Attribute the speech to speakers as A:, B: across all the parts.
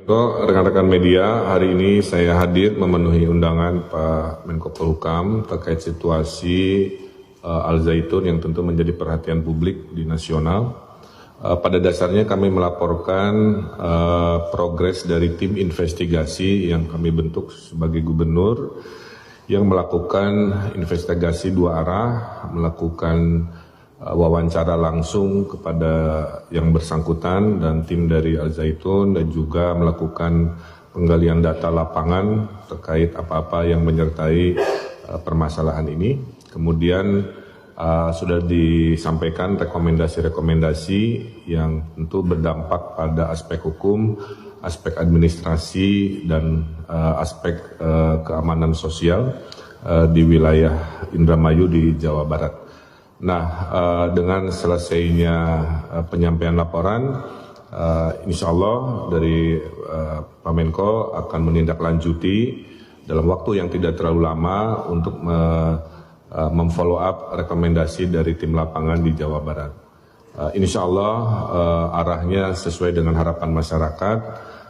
A: Rekan-rekan media, hari ini saya hadir memenuhi undangan Pak Menko Polhukam terkait situasi Al Zaitun yang tentu menjadi perhatian publik di nasional. Pada dasarnya kami melaporkan progres dari tim investigasi yang kami bentuk sebagai gubernur yang melakukan investigasi dua arah, melakukan wawancara langsung kepada yang bersangkutan dan tim dari Al Zaitun dan juga melakukan penggalian data lapangan terkait apa-apa yang menyertai permasalahan ini. Kemudian sudah disampaikan rekomendasi-rekomendasi yang tentu berdampak pada aspek hukum, aspek administrasi dan aspek keamanan sosial di wilayah Indramayu di Jawa Barat. Nah, dengan selesainya penyampaian laporan, insya Allah dari Pak Menko akan menindaklanjuti dalam waktu yang tidak terlalu lama untuk memfollow up rekomendasi dari tim lapangan di Jawa Barat. Insya Allah arahnya sesuai dengan harapan masyarakat,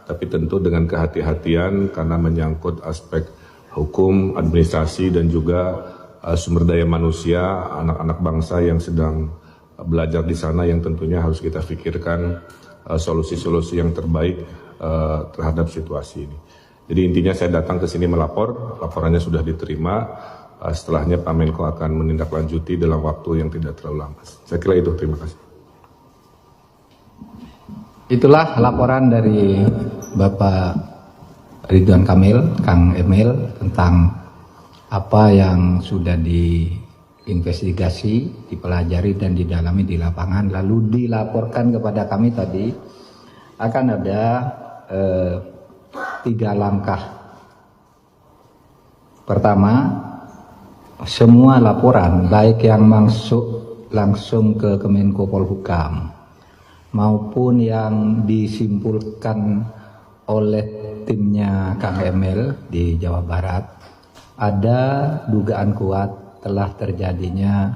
A: tapi tentu dengan kehati-hatian karena menyangkut aspek hukum, administrasi dan juga sumber daya manusia, anak-anak bangsa yang sedang belajar di sana yang tentunya harus kita pikirkan solusi-solusi yang terbaik terhadap situasi ini. Jadi intinya saya datang ke sini melapor, laporannya sudah diterima, setelahnya Pak Menko akan menindaklanjuti dalam waktu yang tidak terlalu lama. Saya kira itu, terima kasih.
B: Itulah laporan dari Bapak Ridwan Kamil, Kang Emil, tentang apa yang sudah diinvestigasi, dipelajari dan didalami di lapangan, lalu dilaporkan kepada kami tadi. Akan ada 3 langkah. Pertama, semua laporan baik yang masuk langsung ke Kemenko Polhukam maupun yang disimpulkan oleh timnya Kang Emil di Jawa Barat, ada dugaan kuat telah terjadinya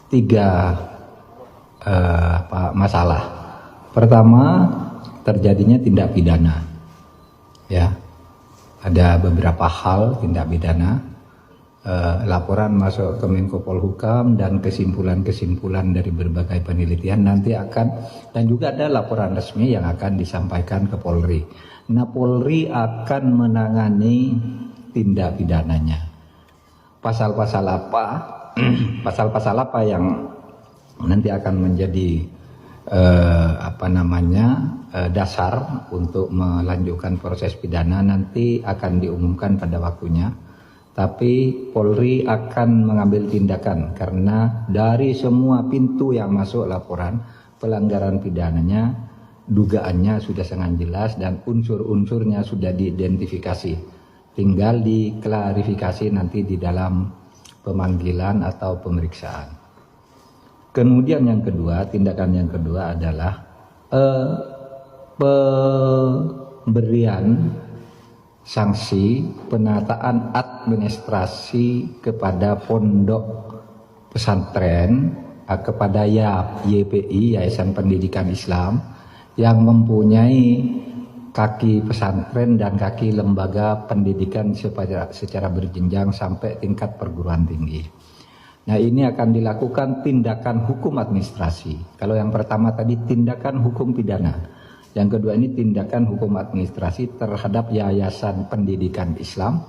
B: 3 masalah. Pertama, terjadinya tindak pidana. Ya, ada beberapa hal tindak pidana. Laporan masuk ke Menko Polhukam dan kesimpulan-kesimpulan dari berbagai penelitian nanti akan, dan juga ada laporan resmi yang akan disampaikan ke Polri. Nah, Polri akan menangani tindak pidananya. Pasal-pasal apa? Pasal-pasal apa yang nanti akan menjadi dasar untuk melanjutkan proses pidana nanti akan diumumkan pada waktunya. Tapi Polri akan mengambil tindakan karena dari semua pintu yang masuk laporan pelanggaran pidananya, dugaannya sudah sangat jelas dan unsur-unsurnya sudah diidentifikasi. Tinggal diklarifikasi nanti di dalam pemanggilan atau pemeriksaan. Kemudian yang kedua, tindakan yang kedua adalah pemberian sanksi penataan administrasi kepada pondok pesantren, kepada YPI, Yayasan Pendidikan Islam, yang mempunyai kaki pesantren dan kaki lembaga pendidikan secara berjenjang sampai tingkat perguruan tinggi. Nah, ini akan dilakukan tindakan hukum administrasi. Kalau yang pertama tadi tindakan hukum pidana, yang kedua ini tindakan hukum administrasi terhadap Yayasan Pendidikan Islam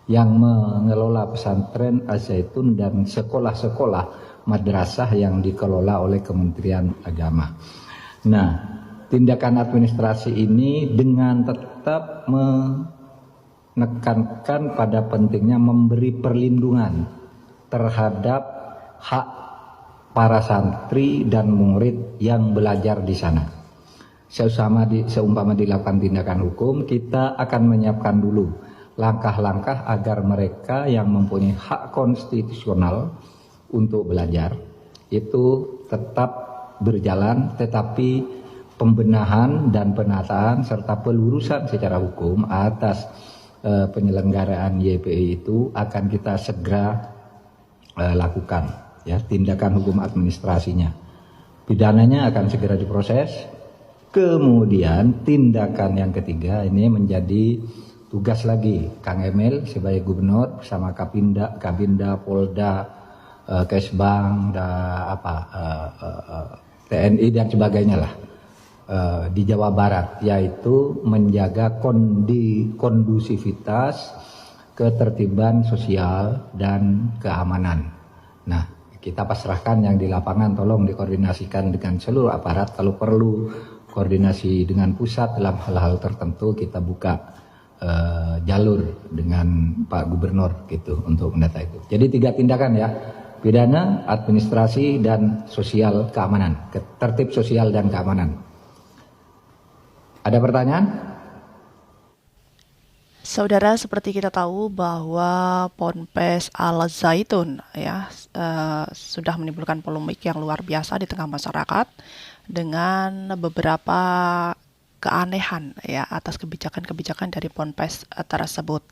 B: yang mengelola pesantren Al Zaitun dan sekolah-sekolah madrasah yang dikelola oleh Kementerian Agama. Nah, tindakan administrasi ini dengan tetap menekankan pada pentingnya memberi perlindungan terhadap hak para santri dan murid yang belajar di sana. Seumpama dilakukan tindakan hukum, kita akan menyiapkan dulu langkah-langkah agar mereka yang mempunyai hak konstitusional untuk belajar itu tetap berjalan, tetapi pembenahan dan penataan serta pelurusan secara hukum atas penyelenggaraan YPI itu akan kita segera lakukan, ya, tindakan hukum administrasinya. Pidananya akan segera diproses, Kemudian tindakan yang ketiga ini menjadi tugas lagi Kang Emil sebagai gubernur bersama Kabinda, Polda, Kesbang, TNI dan sebagainya lah di Jawa Barat, yaitu menjaga kondusivitas, ketertiban sosial dan keamanan. Nah, kita pasrahkan yang di lapangan, tolong dikoordinasikan dengan seluruh aparat. Kalau perlu koordinasi dengan pusat dalam hal-hal tertentu, kita buka jalur dengan Pak Gubernur gitu untuk mendata itu. Jadi 3 tindakan ya: pidana, administrasi, dan sosial keamanan, tertib sosial dan keamanan. Ada pertanyaan?
C: Saudara, seperti kita tahu bahwa Ponpes Al Zaitun ya sudah menimbulkan polemik yang luar biasa di tengah masyarakat dengan beberapa keanehan ya atas kebijakan-kebijakan dari Ponpes tersebut.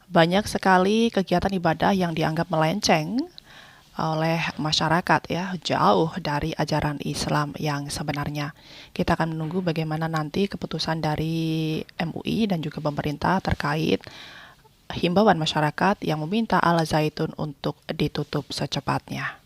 C: Banyak sekali kegiatan ibadah yang dianggap melenceng oleh masyarakat ya, jauh dari ajaran Islam yang sebenarnya. Kita akan menunggu bagaimana nanti keputusan dari MUI dan juga pemerintah terkait himbauan masyarakat yang meminta Al Zaitun untuk ditutup secepatnya.